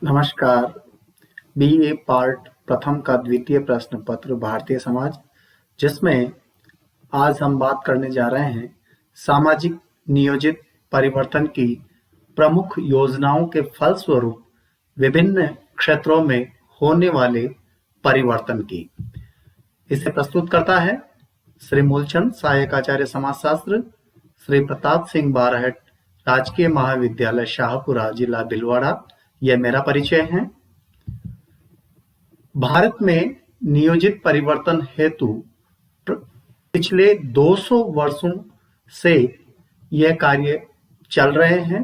नमस्कार। BA part प्रथम का द्वितीय प्रश्न पत्र भारतीय समाज, जिसमें आज हम बात करने जा रहे हैं सामाजिक नियोजित परिवर्तन की प्रमुख योजनाओं के फलस्वरूप विभिन्न क्षेत्रों में होने वाले परिवर्तन की। इसे प्रस्तुत करता है श्री मूलचंद, सहायक आचार्य समाजशास्त्र, श्री प्रताप सिंह बारहट, राजकीय महाविद्यालय शाहपुरा, जिला भीलवाड़ा। यह मेरा परिचय है। भारत में नियोजित परिवर्तन हेतु पिछले 200 वर्षों से यह कार्य चल रहे हैं।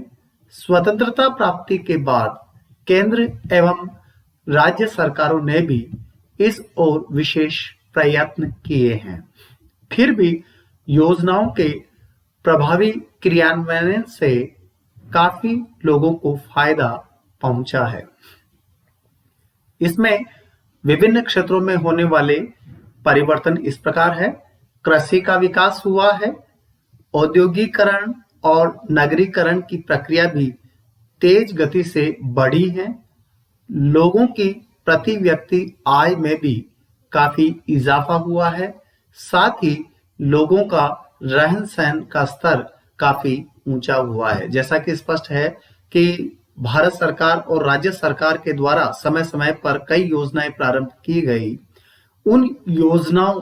स्वतंत्रता प्राप्ति के बाद केंद्र एवं राज्य सरकारों ने भी इस ओर विशेष प्रयत्न किए हैं। फिर भी योजनाओं के प्रभावी क्रियान्वयन से काफी लोगों को फायदा पहुंचा है। इसमें विभिन्न क्षेत्रों में होने वाले परिवर्तन इस प्रकार है। कृषि का विकास हुआ है। औद्योगिकरण और नगरीकरण की प्रक्रिया भी तेज गति से बढ़ी है। लोगों की प्रति व्यक्ति आय में भी काफी इजाफा हुआ है। साथ ही लोगों का रहन सहन का स्तर काफी ऊंचा हुआ है। जैसा कि स्पष्ट है कि भारत सरकार और राज्य सरकार के द्वारा समय समय पर कई योजनाएं प्रारंभ की गई। उन योजनाओं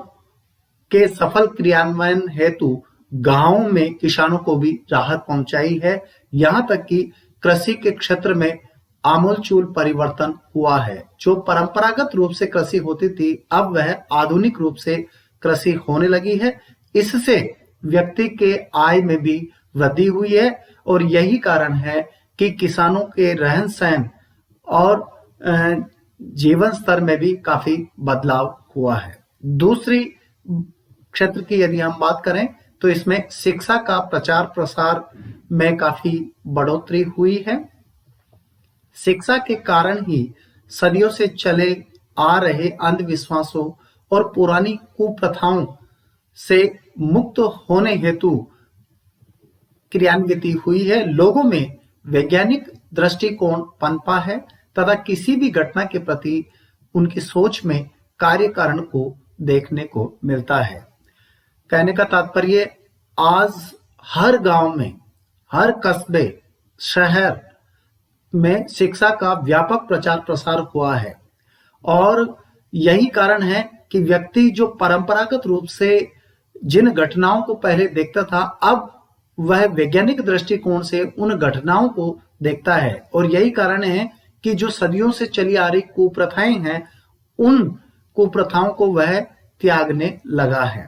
के सफल क्रियान्वयन हेतु गांवों में किसानों को भी राहत पहुंचाई है। यहां तक कि कृषि के क्षेत्र में आमूलचूल परिवर्तन हुआ है। जो परंपरागत रूप से कृषि होती थी, अब वह आधुनिक रूप से कृषि होने लगी है। इससे व्यक्ति के आय में भी वृद्धि हुई है और यही कारण है कि किसानों के रहन सहन और जीवन स्तर में भी काफी बदलाव हुआ है। दूसरी क्षेत्र की यदि हम बात करें तो इसमें शिक्षा का प्रचार प्रसार में काफी बढ़ोतरी हुई है। शिक्षा के कारण ही सदियों से चले आ रहे अंधविश्वासों और पुरानी कुप्रथाओं से मुक्त होने हेतु क्रियान्वित हुई है। लोगों में वैज्ञानिक दृष्टिकोण पनपा है तथा किसी भी घटना के प्रति उनकी सोच में कार्य कारण को देखने को मिलता है। कहने का तात्पर्य, आज हर गांव में, हर कस्बे, शहर में शिक्षा का व्यापक प्रचार प्रसार हुआ है और यही कारण है कि व्यक्ति जो परंपरागत रूप से जिन घटनाओं को पहले देखता था, अब वह वैज्ञानिक दृष्टिकोण से उन घटनाओं को देखता है और यही कारण है कि जो सदियों से चली आ रही कुप्रथाएं हैं, उन कुप्रथाओं को वह त्यागने लगा है।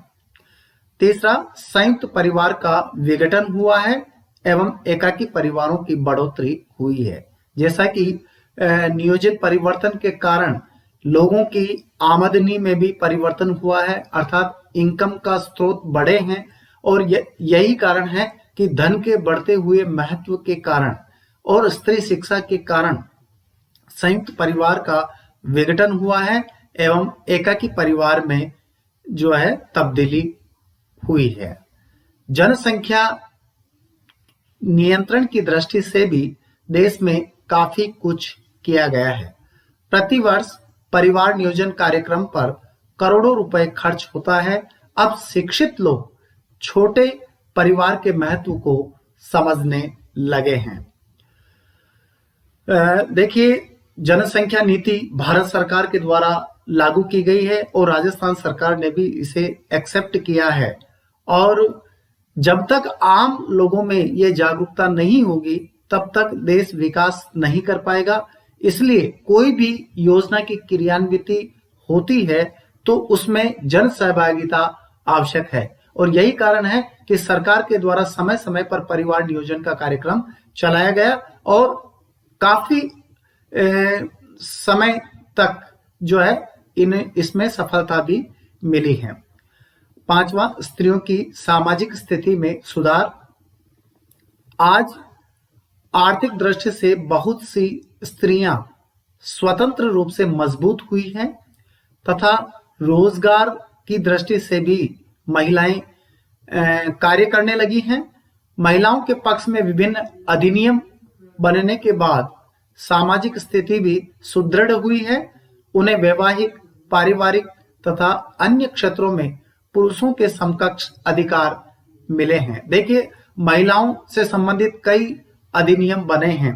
तीसरा, संयुक्त परिवार का विघटन हुआ है एवं एकाकी परिवारों की बढ़ोतरी हुई है। जैसा कि नियोजित परिवर्तन के कारण लोगों की आमदनी में भी परिवर्तन हुआ है, अर्थात इनकम का स्रोत बढ़े हैं और यही कारण है कि धन के बढ़ते हुए महत्व के कारण और स्त्री शिक्षा के कारण संयुक्त परिवार का विघटन हुआ है एवं एकाकी परिवार में जो है तब्दीली हुई है। जनसंख्या नियंत्रण की दृष्टि से भी देश में काफी कुछ किया गया है। प्रतिवर्ष परिवार नियोजन कार्यक्रम पर करोड़ों रुपए खर्च होता है। अब शिक्षित लोग छोटे परिवार के महत्व को समझने लगे हैं। देखिए, जनसंख्या नीति भारत सरकार के द्वारा लागू की गई है और राजस्थान सरकार ने भी इसे एक्सेप्ट किया है और जब तक आम लोगों में ये जागरूकता नहीं होगी तब तक देश विकास नहीं कर पाएगा। इसलिए कोई भी योजना की क्रियान्वित होती है तो उसमें जन सहभागिता आवश्यक है और यही कारण है कि सरकार के द्वारा समय समय पर परिवार नियोजन का कार्यक्रम चलाया गया और काफी समय तक जो है इसमें सफलता भी मिली है। पांचवा, स्त्रियों की सामाजिक स्थिति में सुधार। आज आर्थिक दृष्टि से बहुत सी स्त्रियां स्वतंत्र रूप से मजबूत हुई हैं तथा रोजगार की दृष्टि से भी महिलाएं कार्य करने लगी हैं। महिलाओं के पक्ष में विभिन्न अधिनियम बनने के बाद सामाजिक स्थिति भी सुदृढ़ हुई है। उन्हें वैवाहिक, पारिवारिक तथा अन्य क्षेत्रों में पुरुषों के समकक्ष अधिकार मिले हैं। देखिए, महिलाओं से संबंधित कई अधिनियम बने हैं।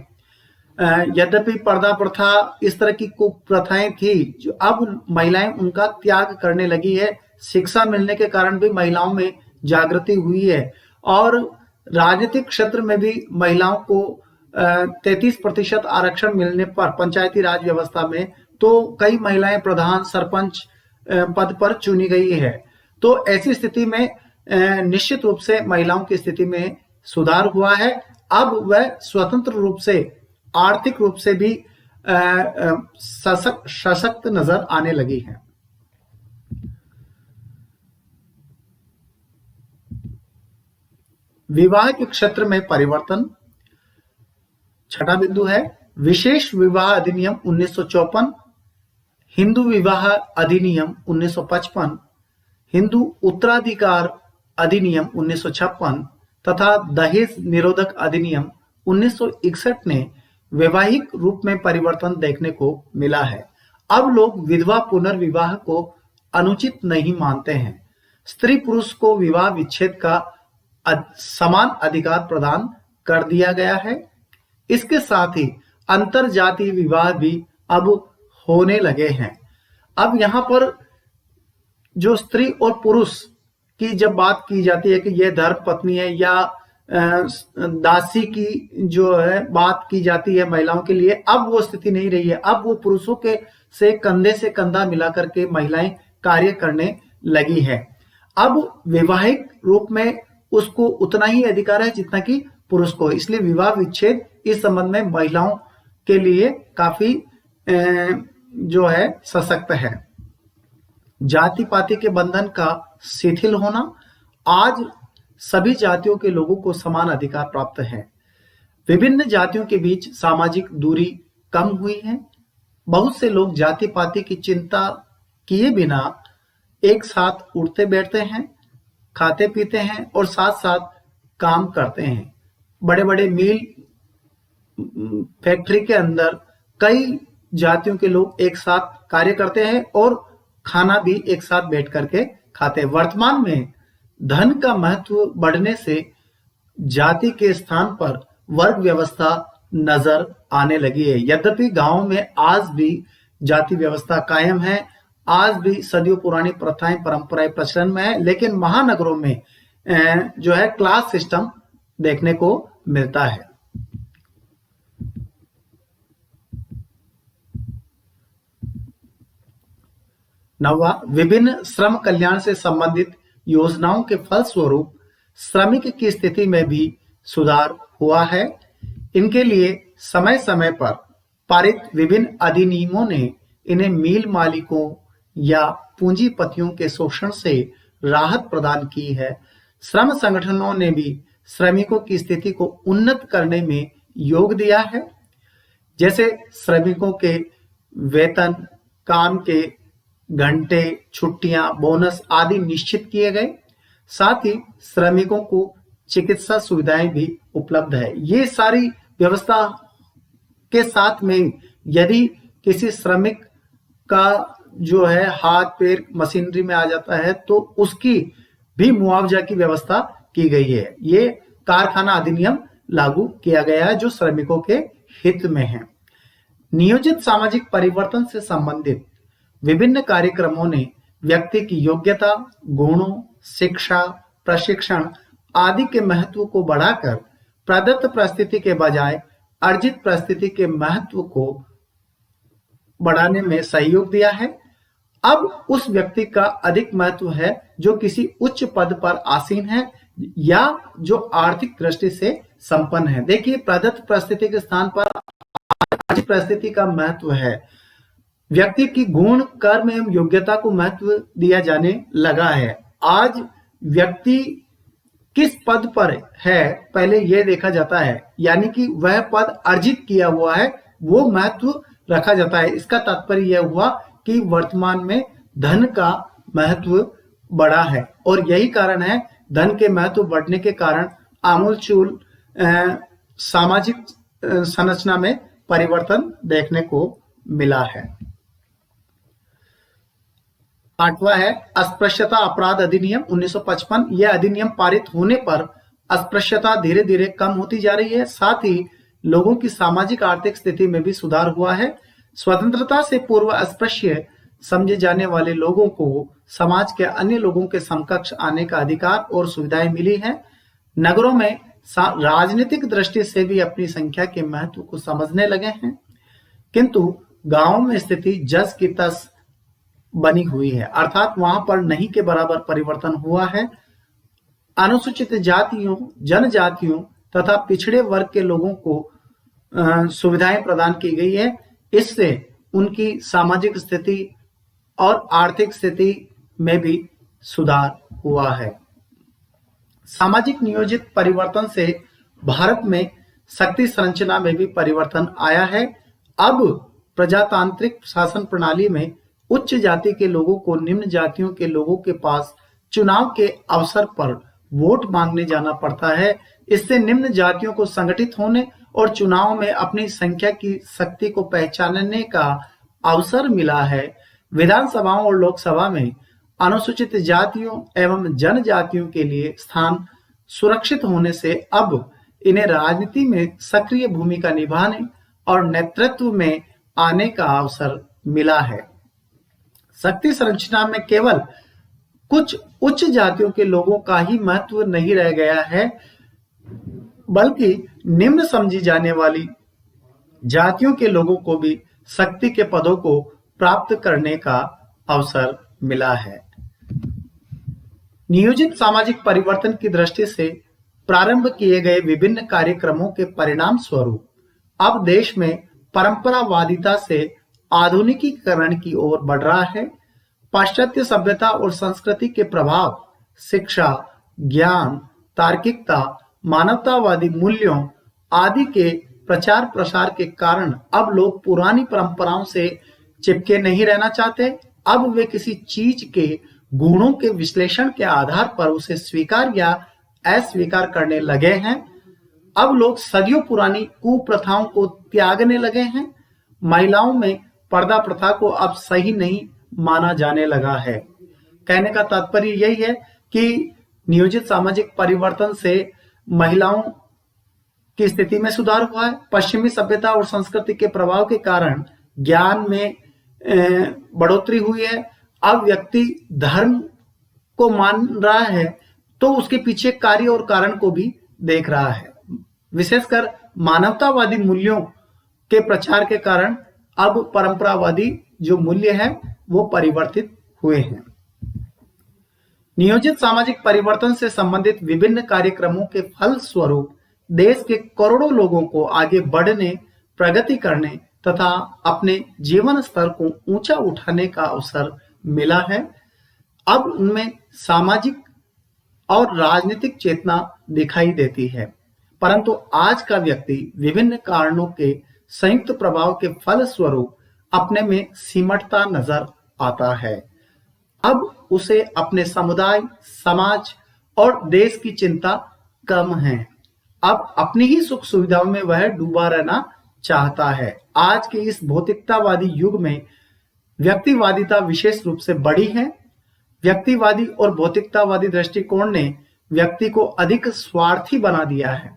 यद्यपि पर्दा प्रथा, इस तरह की कुप्रथाएं थी, जो अब महिलाएं उनका त्याग करने लगी है। शिक्षा मिलने के कारण भी महिलाओं में जागृति हुई है और राजनीतिक क्षेत्र में भी महिलाओं को 33% आरक्षण मिलने पर पंचायती राज व्यवस्था में तो कई महिलाएं प्रधान, सरपंच पद पर चुनी गई है। तो ऐसी स्थिति में निश्चित रूप से महिलाओं की स्थिति में सुधार हुआ है। अब वह स्वतंत्र रूप से, आर्थिक रूप से भी सशक्त नजर आने लगी है। विवाह के क्षेत्र में परिवर्तन, छठा बिंदु है विशेष विवाह अधिनियम 1954, हिंदू विवाह अधिनियम 1955, हिंदू उत्तराधिकार अधिनियम 1956 तथा दहेज निरोधक अधिनियम 1961 ने वैवाहिक रूप में परिवर्तन देखने को मिला है। अब लोग विधवा पुनर्विवाह को अनुचित नहीं मानते हैं। स्त्री पुरुष को विवाह विच्छेद का समान अधिकार प्रदान कर दिया गया है। इसके साथ ही अंतर जातीय विवाह भी अब होने लगे हैं। अब यहाँ पर जो स्त्री और पुरुष की जब बात की जाती है कि यह धर्म पत्नी है या दासी की जो है बात की जाती है महिलाओं के लिए, अब वो स्थिति नहीं रही है। अब वो पुरुषों के से कंधा मिलाकर के महिलाएं कार्य करने लगी है। अब वैवाहिक रूप में उसको उतना ही अधिकार है जितना कि पुरुष को। इसलिए विवाह विच्छेद इस संबंध में महिलाओं के लिए काफी जो है सशक्त है। जाति पाति के बंधन का शिथिल होना, आज सभी जातियों के लोगों को समान अधिकार प्राप्त है। विभिन्न जातियों के बीच सामाजिक दूरी कम हुई है। बहुत से लोग जाति पाति की चिंता किए बिना एक साथ उठते बैठते हैं, खाते पीते हैं और साथ साथ काम करते हैं। बड़े बड़े मिल, फैक्ट्री के अंदर कई जातियों के लोग एक साथ कार्य करते हैं और खाना भी एक साथ बैठ करके खाते हैं। वर्तमान में धन का महत्व बढ़ने से जाति के स्थान पर वर्ग व्यवस्था नजर आने लगी है। यद्यपि गांवों में आज भी जाति व्यवस्था कायम है, आज भी सदियों पुरानी प्रथाएं, परंपराएं प्रचलन में है, लेकिन महानगरों में जो है क्लास सिस्टम देखने को मिलता है। नौवां, विभिन्न श्रम कल्याण से संबंधित योजनाओं के फलस्वरूप श्रमिक की स्थिति में भी सुधार हुआ है। इनके लिए समय समय पर पारित विभिन्न अधिनियमों ने इन्हें मिल मालिकों या पूंजीपतियों के शोषण से राहत प्रदान की है। श्रम संगठनों ने भी श्रमिकों की स्थिति को उन्नत करने में योग दिया है। जैसे श्रमिकों के वेतन, काम के घंटे, छुट्टियां, बोनस आदि निश्चित किए गए। साथ ही श्रमिकों को चिकित्सा सुविधाएं भी उपलब्ध है। ये सारी व्यवस्था के साथ में यदि किसी श्रमिक का जो है हाथ पैर मशीनरी में आ जाता है तो उसकी भी मुआवजा की व्यवस्था की गई है। ये कारखाना अधिनियम लागू किया गया है जो श्रमिकों के हित में है। नियोजित सामाजिक परिवर्तन से संबंधित विभिन्न कार्यक्रमों ने व्यक्ति की योग्यता, गुणों, शिक्षा, प्रशिक्षण आदि के महत्व को बढ़ाकर प्रदत्त परिस्थिति के बजाय अर्जित परिस्थिति के महत्व को बढ़ाने में सहयोग दिया है। अब उस व्यक्ति का अधिक महत्व है जो किसी उच्च पद पर आसीन है या जो आर्थिक दृष्टि से संपन्न है। देखिए, प्रदत्त परिस्थिति के स्थान पर अर्जित परिस्थिति का महत्व है। व्यक्ति की गुण, कर्म एवं योग्यता को महत्व दिया जाने लगा है। आज व्यक्ति किस पद पर है पहले यह देखा जाता है, यानी कि वह पद अर्जित किया हुआ है वो महत्व रखा जाता है। इसका तात्पर्य यह हुआ कि वर्तमान में धन का महत्व बढ़ा है और यही कारण है धन के महत्व बढ़ने के कारण आमूलचूल सामाजिक संरचना में परिवर्तन देखने को मिला है। 8वां है अस्पृश्यता अपराध अधिनियम 1955। यह अधिनियम पारित होने पर अस्पृश्यता धीरे धीरे कम होती जा रही है, साथ ही लोगों की सामाजिक आर्थिक स्थिति में भी सुधार हुआ है। स्वतंत्रता से पूर्व अस्पृश्य समझे जाने वाले लोगों को समाज के अन्य लोगों के समकक्ष आने का अधिकार और सुविधाएं मिली हैं। नगरों में राजनीतिक दृष्टि से भी अपनी संख्या के महत्व को समझने लगे हैं, किंतु गांवों में स्थिति जस की तस बनी हुई है, अर्थात वहां पर नहीं के बराबर परिवर्तन हुआ है। अनुसूचित जातियों, जनजातियों तथा पिछड़े वर्ग के लोगों को सुविधाएं प्रदान की गई है। इससे उनकी सामाजिक स्थिति और आर्थिक स्थिति में भी सुधार हुआ है। सामाजिक नियोजित परिवर्तन से भारत में शक्ति संरचना में भी परिवर्तन आया है। अब प्रजातांत्रिक शासन प्रणाली में उच्च जाति के लोगों को निम्न जातियों के लोगों के पास चुनाव के अवसर पर वोट मांगने जाना पड़ता है। इससे निम्न जातियों को संगठित होने और चुनाव में अपनी संख्या की शक्ति को पहचानने का अवसर मिला है। विधानसभाओं और लोकसभा में अनुसूचित जातियों एवं जनजातियों के लिए स्थान सुरक्षित होने से अब इन्हें राजनीति में सक्रिय भूमिका निभाने और नेतृत्व में आने का अवसर मिला है। शक्ति संरचना में केवल कुछ उच्च जातियों के लोगों का ही महत्व नहीं रह गया है, बल्कि निम्न समझी जाने वाली जातियों के लोगों को भी शक्ति के पदों को प्राप्त करने का अवसर मिला है। नियोजित सामाजिक परिवर्तन की दृष्टि से प्रारंभ किए गए विभिन्न कार्यक्रमों के परिणाम स्वरूप अब देश में परंपरावादिता से आधुनिकीकरण की ओर बढ़ रहा है। पाश्चात्य सभ्यता और संस्कृति के प्रभाव, शिक्षा, ज्ञान, तार्किकता, मानवतावादी मूल्यों आदि के प्रचार प्रसार के कारण अब लोग पुरानी परंपराओं से चिपके नहीं रहना चाहते। अब वे किसी चीज के गुणों के विश्लेषण के आधार पर उसे स्वीकार या अस्वीकार करने लगे हैं। अब लोग सदियों पुरानी कुप्रथाओं को त्यागने लगे हैं। महिलाओं में पर्दा प्रथा को अब सही नहीं माना जाने लगा है। कहने का तात्पर्य यही है कि नियोजित सामाजिक परिवर्तन से महिलाओं की स्थिति में सुधार हुआ है। पश्चिमी सभ्यता और संस्कृति के प्रभाव के कारण ज्ञान में बढ़ोतरी हुई है। अब व्यक्ति धर्म को मान रहा है तो उसके पीछे कार्य और कारण को भी देख रहा है। विशेषकर मानवतावादी मूल्यों के प्रचार के कारण अब परंपरावादी जो मूल्य है वो परिवर्तित हुए हैं। नियोजित सामाजिक परिवर्तन से संबंधित विभिन्न कार्यक्रमों के फल स्वरूप देश के करोड़ों लोगों को आगे बढ़ने, प्रगति करने तथा अपने जीवन स्तर को ऊंचा उठाने का अवसर मिला है। अब उनमें सामाजिक और राजनीतिक चेतना दिखाई देती है, परंतु आज का व्यक्ति विभिन्न कारणों के संयुक्त प्रभाव के फल स्वरूप अपने में सिमटता नजर आता है। अब उसे अपने समुदाय, समाज और देश की चिंता कम है। अब अपनी ही सुख सुविधाओं में वह डूबा रहना चाहता है। आज के इस भौतिकतावादी युग में व्यक्तिवादिता विशेष रूप से बढ़ी है। व्यक्तिवादी और भौतिकतावादी दृष्टिकोण ने व्यक्ति को अधिक स्वार्थी बना दिया है।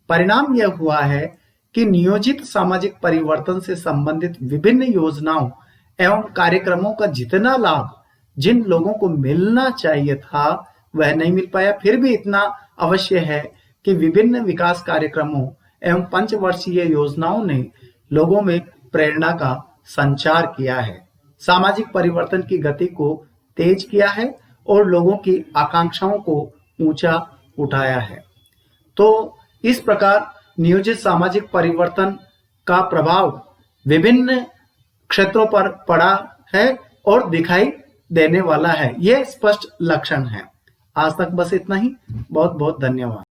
परिणाम यह हुआ है कि नियोजित सामाजिक परिवर्तन से संबंधित विभिन्न योजनाओं एवं कार्यक्रमों का जितना लाभ जिन लोगों को मिलना चाहिए था वह नहीं मिल पाया। फिर भी इतना अवश्य है कि विभिन्न विकास कार्यक्रमों एवं पंचवर्षीय योजनाओं ने लोगों में प्रेरणा का संचार किया है, सामाजिक परिवर्तन की गति को तेज किया है और लोगों की आकांक्षाओं को ऊंचा उठाया है। तो इस प्रकार नियोजित सामाजिक परिवर्तन का प्रभाव विभिन्न क्षेत्रों पर पड़ा है और दिखाई देने वाला है। यह स्पष्ट लक्षण है। आज तक बस इतना ही। बहुत बहुत धन्यवाद।